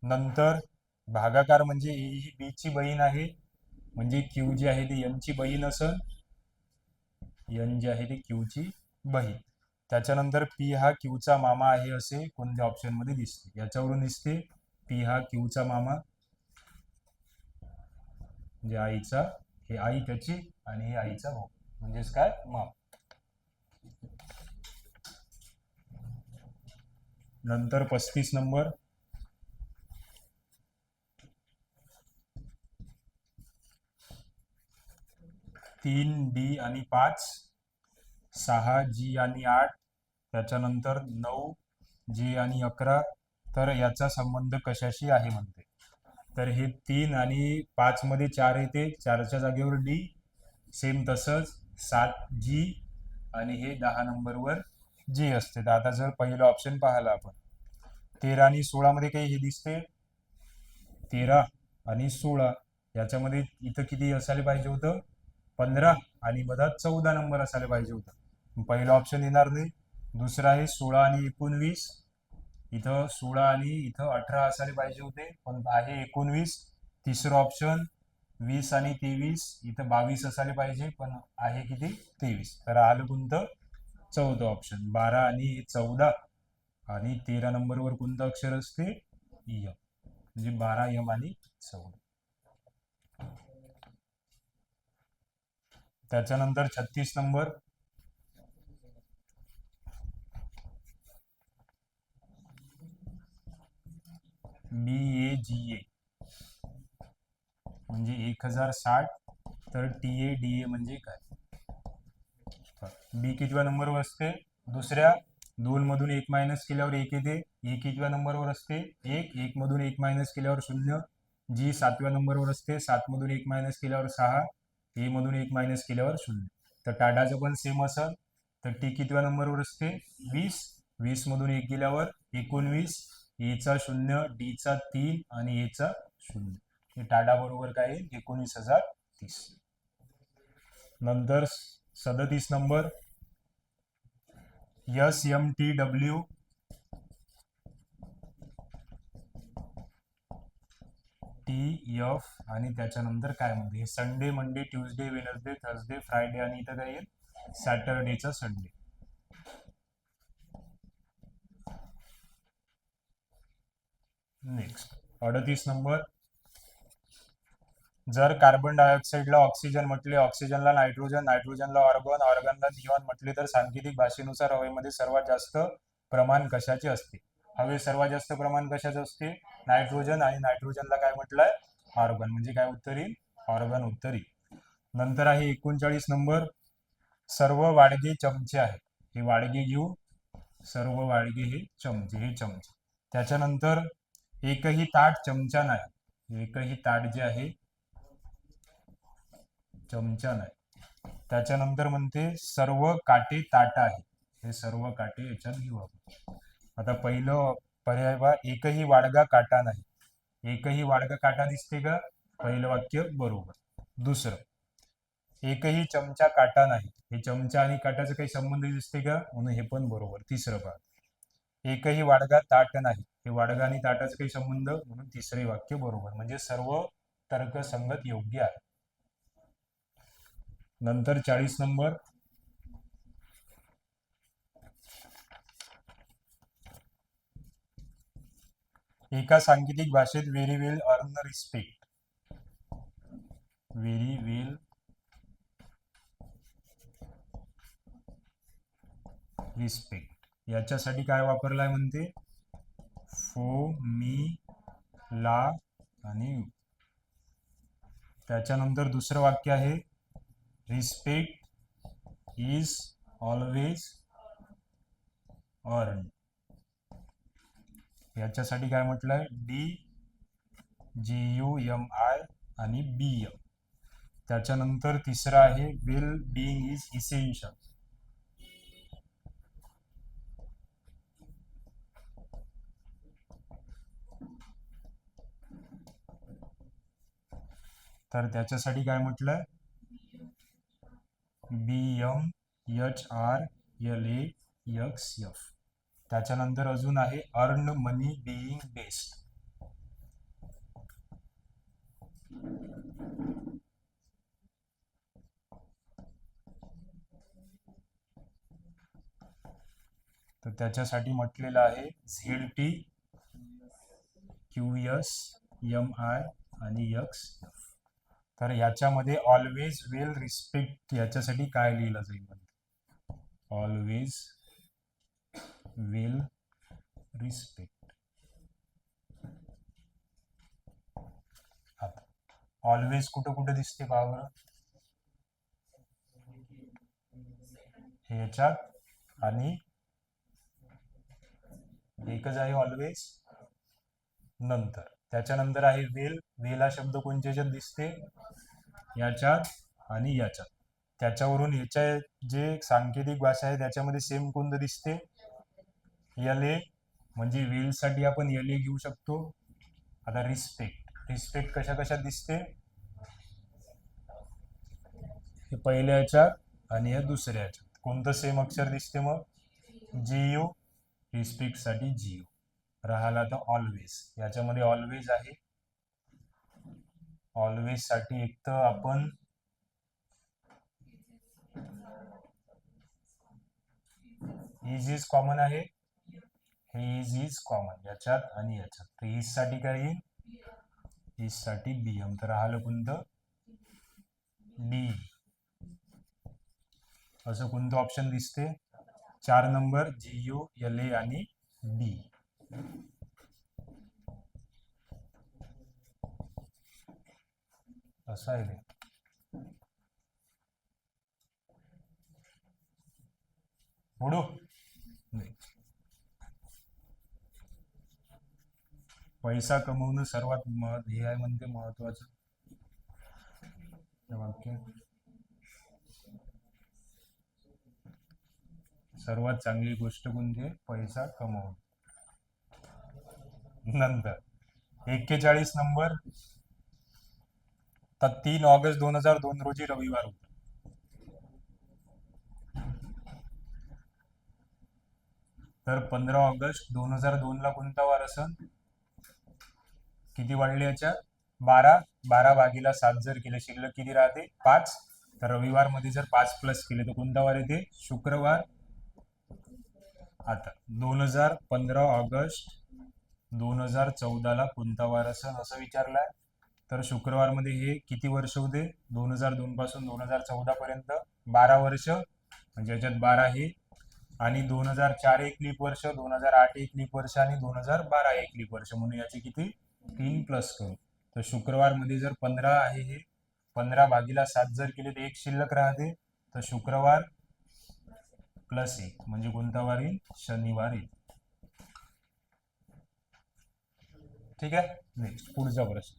नंतर भागाकार म्हणजे ए ही बी ची बहीण आहे म्हणजे क्यू जी आहे ती यन ची बहीण असेल. यन जी आहे ती क्यू ची बहीण. त्याच्यानंतर पी हा क्यूचा मामा आहे असे कोणत्या ऑप्शन मध्ये दिसते? याच्यावरून दिसते पी हा क्यूचा मामा. म्हणजे आईचा, हे आई त्याची आणि हे आईचा भाऊ, म्हणजेच काय माप. नंतर 35 नंबर, 3D आणि 5, 6G आणि 8, त्याच्यानंतर 9G आणि 11. तर याचा संबंध कशाशी आहे म्हणते. तर हे 3 आणि 5 मध्ये 4 येते, 4च्या जागेवर D. सेम तसंच 7G आणि हे 10 नंबरवर G असते. तर आता जर पहिलं ऑप्शन पाहिलं आपण, 13 आणि 16 मध्ये काही हे दिसते, 13 आणि 16, याच्यामध्ये इथं किती असायला पाहिजे होतं, 15, आणि मधात 14 नंबर असायला पाहिजे होतं. पहिलं ऑप्शन येणार नाही. दुसरं आहे 16 आणि 19, इथं 16 आणि इथं 18 असायला पाहिजे होते, पण आहे 19. तिसरं ऑप्शन 20 आणि 23, इथं 22 असायला पाहिजे, पण आहे किती, 23. तर आलं कोणतं, चौथं ऑप्शन, 12 आणि 14. आणि 13 नंबरवर कोणतं अक्षर असते, यम, म्हणजे 12 यम आणि 14. त्याच्यानंतर 36 नंबर, BAGA म्हणजे 1060. तर TADA म्हणजे काय. बी कितव्या नंबरवर असते, दुसऱ्या, 2 मधून 1 मायनस केल्यावर 1 येते. ए कितव्या नंबरवर असते, 1, 1 मधून 1 मायनस केल्यावर 0. जी 7व्या नंबरवर असते, 7 मधून 1 मायनस केल्यावर 6. ए मधून 1 मायनस केल्यावर 0. तर टाटाचं पण सेम असं. तर टी कितव्या नंबरवर असते, 20, 20 मधून 1 गेल्यावर 19. एचा 0, डीचा 3 आणि एचा 0. हे टाटा बरोबर काय आहे, 19,030. नंतर 37 नंबर, SMTW TF, आणि त्याच्यानंतर काय म्हणते, Sunday, Monday, Tuesday, Wednesday, Thursday, Friday, आणि इथं काय येईल, सॅटरडेचा संडे. नेक्स्ट 38 नंबर, जर कार्बन डायऑक्साईडला ऑक्सिजन म्हटले, ऑक्सिजनला नायट्रोजन, नायट्रोजनला ऑर्गन, ऑर्गनला निऑन म्हटले, तर सांकेतिक भाषेनुसार हवेमध्ये सर्वात जास्त प्रमाण कशाचे असते. हवे सर्वात जास्त प्रमाण कशाचे असते, नायट्रोजन, आणि नायट्रोजनला काय म्हटलंय, ऑर्गन, म्हणजे काय उत्तर येईल, ऑर्गन उत्तर येईल. नंतर आहे 39 नंबर, सर्व वाडगे चमचे आहेत. हे वाडगे घेऊ, सर्व वाडगे हे चमचे, हे चमचे. त्याच्यानंतर एकही ताट चमचा नाही, एकही ताट जे आहे चमचा नाही. त्याच्यानंतर म्हणते सर्व काटे ताटा आहे, हे सर्व काटे याच्यात घेऊ आपण. आता पहिलं पर्याय बा, एकही वाडगा काटा नाही. एकही वाडगा काटा दिसते का, पहिलं वाक्य बरोबर. दुसरं, एकही चमचा काटा नाही, हे चमचा आणि काटाचा काही संबंध दिसते का, म्हणून हे पण बरोबर. तिसरं पहा, एकही वाडगा ताट नाही, हे वाडगा आणि ताटाचा काही संबंध, म्हणून तिसरे वाक्य बरोबर. म्हणजे सर्व तर्कसंगत योग्य आहे. नंतर 40 नंबर, एका सांकेतिक भाषेत व्हेरी वेल अर्न रिस्पेक्ट, व्हेरी वेल रिस्पेक्ट, याच्यासाठी काय वापरलाय म्हणते, फो, मी, ला आणि यू. त्याच्यानंतर दुसरं वाक्य आहे, रिस्पेक्ट इज ऑलवेज अर्न, याच्यासाठी काय म्हटलंय, DGUMI आणि BM. त्याच्यानंतर तिसरं आहे, वेल बिईंग इज इसेन्शियल. तर त्याच्यासाठी काय म्हटलंय, BMHRLAXF. त्याच्यानंतर अजून आहे, अर्न मनी बिईंग बेस्ट. तर त्याच्यासाठी म्हटलेलं आहे ZT QSMI आणि XF. तर ह्याच्यामध्ये ऑलवेज विल रिस्पेक्ट याच्यासाठी काय लिहिलं जाईल? Always will respect. आता ऑलवेज कुठं कुठं दिसते पहा बरं, ह्याच्यात आणि एकच आहे ऑलवेज नंतर. त्याच्यानंतर आहे वेल. वेल हा शब्द कोणत्या ह्याच्यात दिसते? याच्यात आणि याच्यात. त्याच्यावरून ह्याच्या जे सांकेतिक भाषा आहे त्याच्यामध्ये सेम कोणतं दिसते? L A. म्हणजे वेल साठी आपण एल ए घेऊ शकतो. आता रिस्पेक्ट, रिस्पेक्ट कशा कशात दिसते? हे पहिल्या ह्याच्यात आणि या दुसऱ्या ह्याच्यात. कोणतं सेम अक्षर दिसते मग? जीयू. रिस्पेक्ट साठी जीयू. राहिला तर ऑलवेज. याच्यामध्ये ऑलवेज आहे. ऑलवेज साठी एक तर आपण इज कॉमन आहे. हे इज कॉमन याच्यात आणि याच्यात. तर इज साठी काय येईल? इज साठी बीएम. तर राहिलं कोणतं? डी. असं कोणतं ऑप्शन दिसते? 4 नंबर जीयू एल ए आणि डी. असं आहे ते. पुढू पैसा कमवणं सर्वात हे आहे म्हणते महत्वाचं वाक्य. सर्वात चांगली गोष्ट कोणती आहे? पैसा कमवणं. नंतर 41 नंबर. तर 3 ऑगस्ट 2002 रोजी रविवार होता. तर 15 ऑगस्ट 2002 ला कोणता वार असन? किती वाढले याच्यात? 12. 12 भागीला 7 जर केले शिल्लक किती राहते? 5. तर रविवार मध्ये जर 5 प्लस केले तर कोणता वार येते? शुक्रवार. आता 2015 ऑगस्ट 2014 ला कोणता वार असन असं विचारलाय. तर शुक्रवार मध्ये हे किती वर्ष होते? 2002 पासून 2014 पर्यंत 12 वर्ष. म्हणजे याच्यात 12 हे आणि 2004 एक लीप वर्ष, 2008 एक लीप वर्ष आणि 2012 एक लीप वर्ष, म्हणून याचे किती? 3 प्लस करू. तर शुक्रवार मध्ये जर 15 आहे, हे 15 भागीला 7 जर केले तर एक शिल्लक राहते. तर शुक्रवार प्लस 1 म्हणजे कोणता वार येईल? शनिवार येईल. ठीक आहे. नेक्स्ट पुढचा प्रश्न.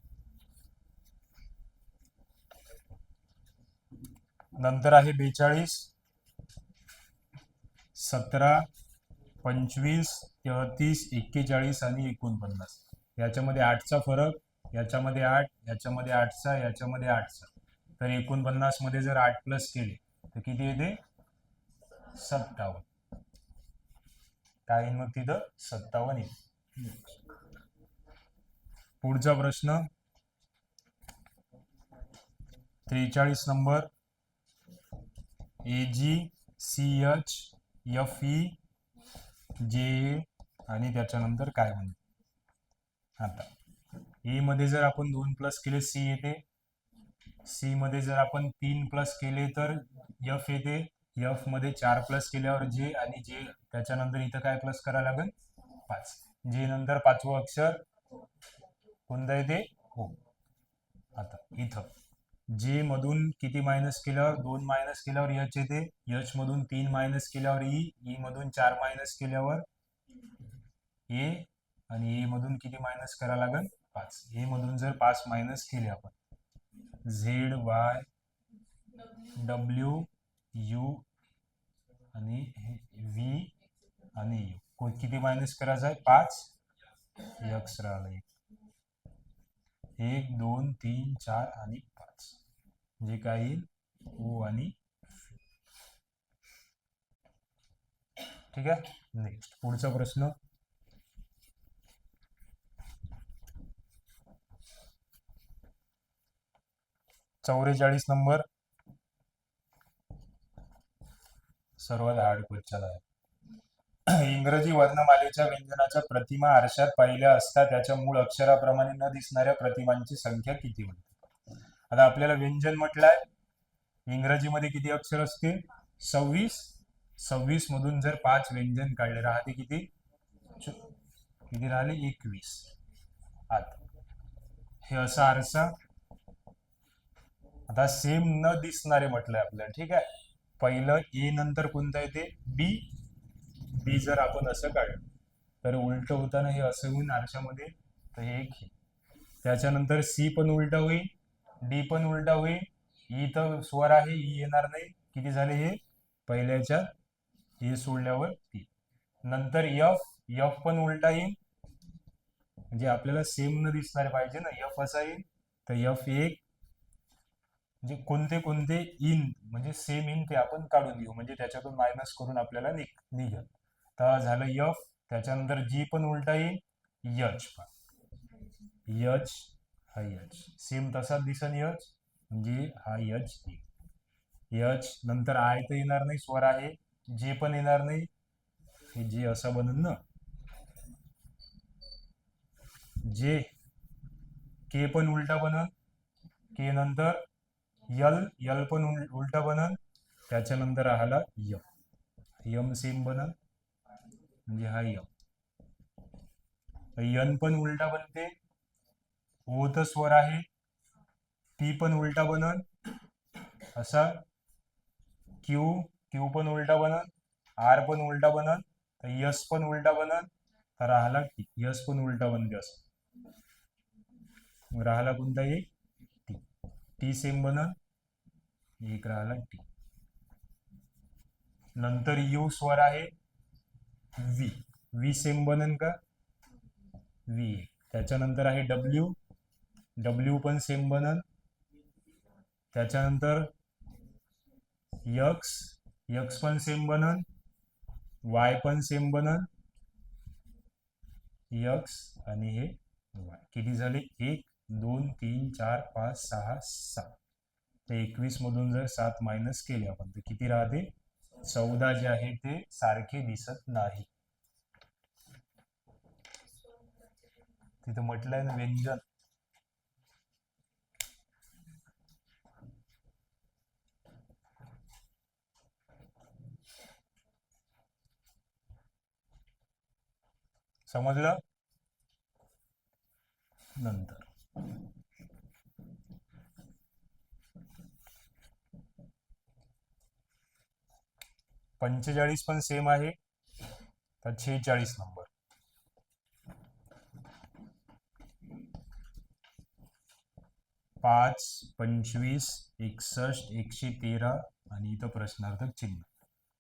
नंतर आहे 42, 17, 25, 33, 41 आणि 49. याच्यामध्ये 8चा फरक. याच्यामध्ये 8, याच्यामध्ये 8चा, याच्यामध्ये 8चा. तर 49 मध्ये जर 8 प्लस केले तर किती येते? 57. काय येईल मग तिथं? 57 येईल. पुढचा प्रश्न 43 number. AG CH FE JA आणि त्याच्यानंतर काय म्हणते? आता ए मध्ये जर आपण 2 प्लस केले सी येते. सी मध्ये जर आपण 3 प्लस केले तर एफ येते. एफ मध्ये 4 प्लस केल्यावर जे आणि जे त्याच्यानंतर इथं काय प्लस करायला लागेल? 5. जे नंतर 5वं अक्षर कोणतं येते? हो. आता इथं जे मधून किती मायनस केल्यावर? 2 मायनस केल्यावर एच येते. एच मधून 3 मायनस केल्यावर ई मधून 4 मायनस केल्यावर ए आणि ए मधून किती मायनस करायला लागेल? 5. ए मधून जर 5 मायनस केले आपण झेड वाय डब्ल्यू यू आणि व्ही आणि यू किती मायनस करायचं आहे? 5. एक्स राहिलं 1 2 3 4 आणि 5. जे काय येईल? ओ आणि ठीक आहे. नेक्स्ट पुढचा प्रश्न 44 नंबर. सर्वात हार्ड क्वेश्चन आहे. इंग्रजी वर्णमालेच्या व्यंजनाच्या प्रतिमा आरशात पाहिल्या असता त्याच्या मूळ अक्षराप्रमाणे न दिसणाऱ्या प्रतिमांची संख्या किती होती? आता आपल्याला व्यंजन म्हटलंय, इंग्रजीमध्ये किती अक्षर असते? 26. 26 मधून जर 5 व्यंजन काढले राहते किती? किती राहिले? 21. आता हे असा आरसा. आता सेम न दिसणारे म्हटलंय आपल्याला, ठीक आहे. पहिलं ए नंतर कोणतं येते? बी. बी जर आपण असं काढलं तर उलट होताना हे असं होईल आरशामध्ये, तर हे एक. त्याच्यानंतर सी पण उलटा होईल, डी पण उलटा होईल, ई तर स्वर आहे, ई येणार नाही. किती झाले हे? पहिल्याच्या ए सोडल्यावर ती. नंतर यफ. यफ पण उलटा येईल, म्हणजे आपल्याला सेम न दिसणारे पाहिजे ना. यफ असा येईल, तर यफ एक. म्हणजे कोणते कोणते इन म्हणजे सेम इन ते आपण काढून घेऊ, म्हणजे त्याच्यातून मायनस करून आपल्याला निघेल. तर झालं यफ. त्याच्यानंतर जी पण उलटा येईल, यच पण. यच, हा यच सेम तसाच दिसन यच, म्हणजे हा यच यच. नंतर आय तर येणार नाही, स्वर आहे. जे पण येणार नाही, हे जे असा बनन ना. जे. के पण उलटा बनन, के नंतर यल. यल पण उलटा बनन. त्याच्यानंतर राहिला यम. यम सेम बनन, म्हणजे हा यम. यन पण उलटा बनते, ओ तर स्वर आहे. पी पण उलटा बनन असा. क्यू. क्यू पण उलटा बनन. आर पण उलटा बनन. तर यस पण उलटा बनन. तर राहिला टी. यस पण उलटा बनते असं. मग राहिला कोणता? एक टी. टी सेम बनन, एक राहिला टी. नंतर यू स्वर आहे. व्ही. व्ही सेम बनन का? व्ही. त्याच्यानंतर आहे डब्ल्यू. डब्ल्यू पण सेम बनन. त्याच्यानंतर यक्स. यक्स पण सेम बनन. वाय पण सेम बनन. यक्स आणि हे वाय. किती झाले? 1 2 3 4 5 6 7. ते 21 मधून जर 7 मायनस केले आपण तर किती राहते? 14 जे आहे ते सारखे दिसत नाही. तिथं म्हटलंय ना व्यंजन. समजलं? नंतर 45 पण सेम आहे, तर 46 नंबर. 5 25 61 113 आणि इथं प्रश्नार्थक चिन्ह.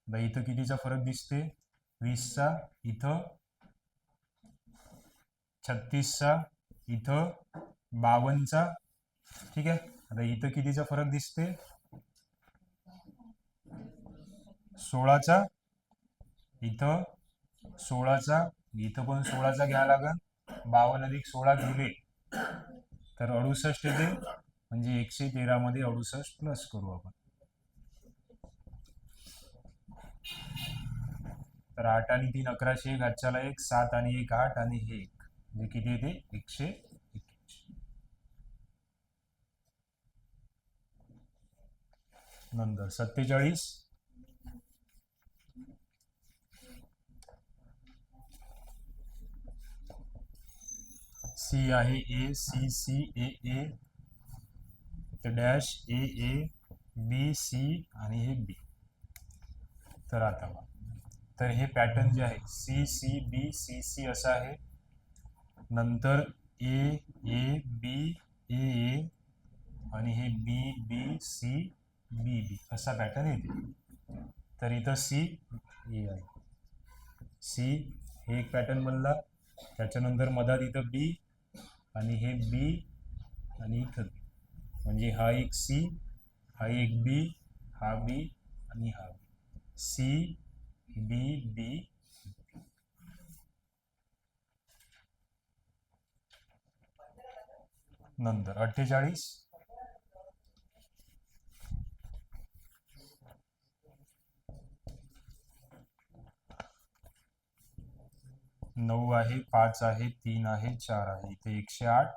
आता इथं कितीचा फरक दिसते? 20चा. इथं 36चा. इथं 52चा. ठीक आहे. आता इथं कितीचा फरक दिसते? 16चा. इथं 16चा. इथं पण 16चा घ्यावा लागेल. 52 अधिक 16 गेले तर 68 येते, म्हणजे 113 मध्ये 68 प्लस करू आपण. तर 8 आणि 3 1100, 1 हातच्याला 1 7 आणि 1 8 आणि हे 1, म्हणजे किती येते? 181. नंतर 47. सी आहे ए. सी सी ए ए, तर डॅश ए ए बी सी आणि हे बी. तर आता तर हे पॅटर्न जे आहे C C B C C असं आहे. नंतर ए ए बी ए ए आणि हे बी बी सी बी बी असा पॅटर्न येते. तर इथं सी ए आहे. सी हे एक पॅटर्न बनला. त्याच्यानंतर मधात इथं बी आणि हे बी आणि इथं बी, म्हणजे हा एक सी, हा एक बी, हा बी आणि हा बी. सी बी बी. नंतर 48. 9 आहे, 5 आहे, 3 आहे, 4 आहे. इथे 108.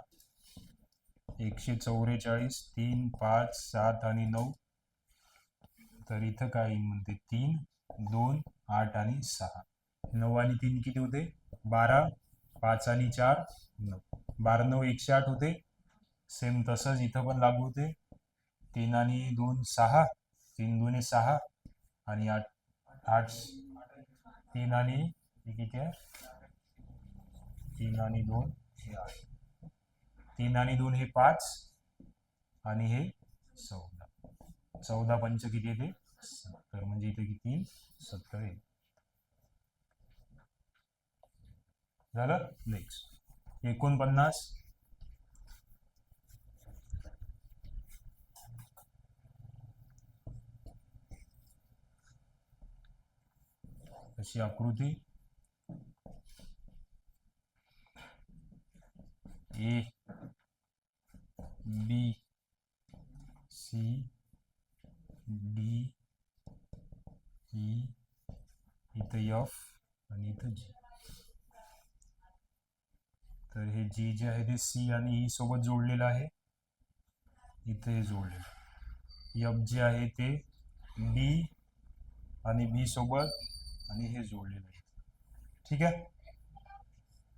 144, 3, 5, 7 आणि 9. तर इथं काय म्हणते 3, 2, 8 आणि 6. 9 आणि 3 किती होते 12, 5 आणि 4 9. 12 9 108 होते. सेम तसंच इथं पण लागू होते. 3 आणि 2 6, 3 2 6 आणि 8 8 3 आणि हे किती आहे 3 आणि 2 हे 8. 3 आणि 2 हे 5 आणि हे 14. 14 पंच किती येते 70. म्हणजे इथे किती 70 आहे. झालं. नेक्स्ट 49. अशी आकृती A B C D E इथं एफ आणि इथं जी. तर हे जी जे आहे ते सी आणि ई सोबत जोडलेलं आहे. इथे जोडलेलं एफ जे आहे ते बी आणि बी सोबत आणि हे जोडलेलं आहे. ठीक आहे.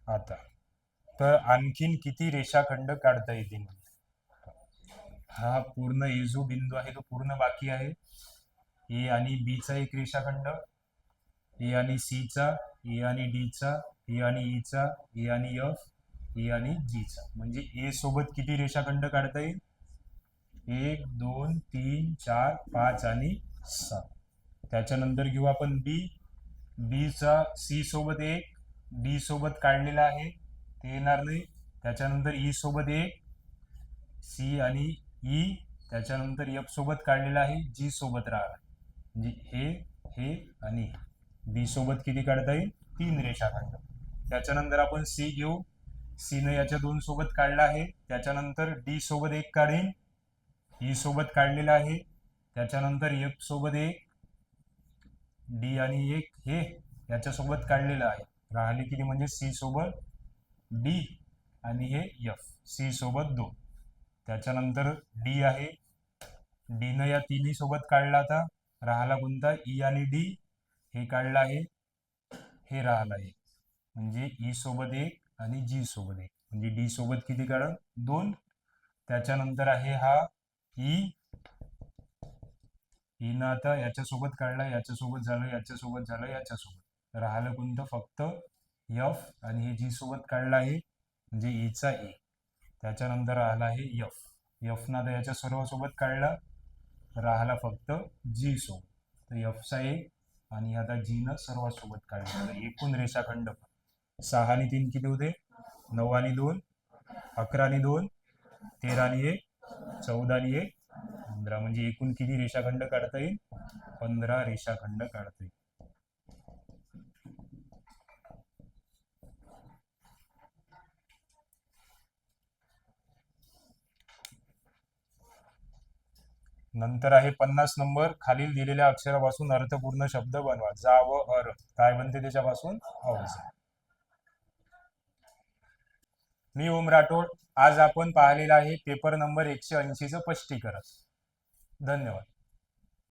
आता तर आणखीन किती रेषाखंड काढता येतील. हा पूर्ण ए जो बिंदू आहे तो पूर्ण बाकी आहे. ए आणि बी चा एक रेषाखंड, ए आणि सी चा, ए आणि डी चा, ए आणि ई चा, ए आणि एफ, ए आणि जी चा. म्हणजे ए सोबत किती रेषाखंड काढता येईल 1 2 3 4 5 आणि 6. त्याच्यानंतर घेऊ आपण बी. बी चा सी सोबत एक, डी सोबत काढलेला आहे ते येणार नाही. त्याच्यानंतर ई सोबत एक, सी आणि ई. त्याच्यानंतर एफ सोबत काढलेला आहे, जी सोबत राहणार. म्हणजे हे आणि बी सोबत किती काढता येईल 3 रेषाखंड. त्याच्यानंतर आपण सी घेऊ. सी ने याच्या 2 सोबत काढला आहे. त्याच्यानंतर डी सोबत एक काढेन, ई सोबत काढलेला आहे. त्याच्यानंतर एफ सोबत एक, डी आणि एक हे याच्यासोबत काढलेलं आहे. राहिले किती म्हणजे सी सोबत डी आणि हे एफ, सी सोबत 2. त्याच्यानंतर डी आहे, डी न या तिन्ही सोबत काढला. आता राहिला कोणता ई आणि डी, हे काढला आहे, हे राहिला आहे. म्हणजे ई सोबत एक आणि जी सोबत एक. म्हणजे डी सोबत किती काढ 2. त्याच्यानंतर आहे हा ई. ई न आता याच्यासोबत काढला, याच्यासोबत झालं, याच्यासोबत झालं, याच्यासोबत राहिलं कोणतं फक्त एफ आणि हे जी सोबत काढला आहे म्हणजे ईचा ए. त्याच्यानंतर राहिला आहे एफ. एफ ना आता याच्या सर्वासोबत काढला, राहिला फक्त जी सोबत. तर एफचा एक आणि आता जी न सर्वांसोबत काढला. एकूण रेषाखंड 6 आणि 3 किती होते 9 आणि 2 11 आणि 2 13 आणि 1 14 आणि 1 15. म्हणजे एकूण किती रेषाखंड काढता येईल 15 रेषाखंड काढता येईल. नंतर आहे 50 नंबर. खालील दिलेल्या अक्षरापासून अर्थपूर्ण शब्द बनवा. जा व अर काय बनते त्याच्यापासून अवजा. मी ओम राठोड. आज आपण पाहिलेला आहे पेपर नंबर 180 चं स्पष्टीकरण. धन्यवाद.